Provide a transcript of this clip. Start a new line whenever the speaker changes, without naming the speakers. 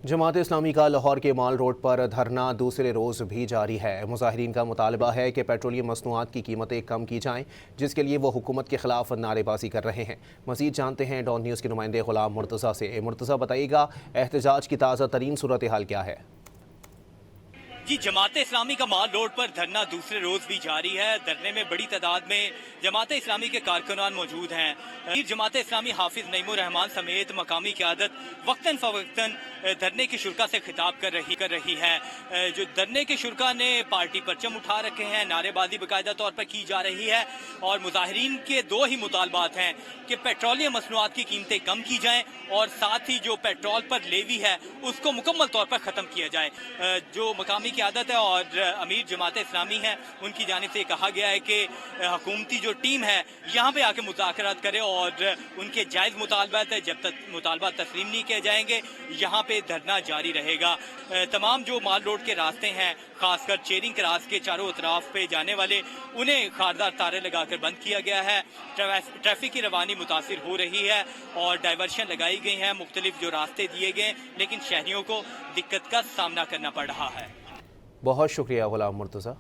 جماعت اسلامی کا لاہور کے مال روڈ پر دھرنا دوسرے روز بھی جاری ہے۔ مظاہرین کا مطالبہ ہے کہ پیٹرولیم مصنوعات کی قیمتیں کم کی جائیں، جس کے لیے وہ حکومت کے خلاف نعرے بازی کر رہے ہیں۔ مزید جانتے ہیں ڈان نیوز کے نمائندے غلام مرتضیٰ سے۔ مرتضیٰ، بتائیے گا احتجاج کی تازہ ترین صورتحال کیا ہے؟
جی، جماعت اسلامی کا مال روڈ پر دھرنا دوسرے روز بھی جاری ہے۔ دھرنے میں بڑی تعداد میں جماعت اسلامی کے کارکنان موجود ہیں۔ جماعت اسلامی حافظ نعیم الرحمان سمیت مقامی قیادت وقتاً فوقتاً دھرنے کی شرکا سے خطاب کر رہی ہے۔ جو دھرنے کے شرکا نے پارٹی پرچم اٹھا رکھے ہیں، نعرے بازی باقاعدہ طور پر کی جا رہی ہے، اور مظاہرین کے دو ہی مطالبات ہیں کہ پیٹرولیم مصنوعات کی قیمتیں کم کی جائیں اور ساتھ ہی جو پیٹرول پر لیوی ہے اس کو مکمل طور پر ختم کیا جائے۔ جو مقامی قیادت ہے اور امیر جماعت اسلامی ہے، ان کی جانب سے کہا گیا ہے کہ حکومتی جو ٹیم ہے یہاں پہ آ کے مذاکرات کرے، اور ان کے جائز مطالبات ہے، جب تک مطالبات تسلیم نہیں کیے جائیں گے یہاں پہ دھرنا جاری رہے گا۔ تمام جو مال روڈ کے راستے ہیں، خاص کر چیرنگ کراس کے چاروں اطراف پہ جانے والے، انہیں خاردار تارے لگا کر بند کیا گیا ہے۔ ٹریفک کی روانی متاثر ہو رہی ہے اور ڈائیورشن لگائی گئی ہیں، مختلف جو راستے دیے گئے، لیکن شہریوں کو دقت کا سامنا کرنا پڑ رہا ہے۔
بہت شکریہ غلام مرتضیٰ۔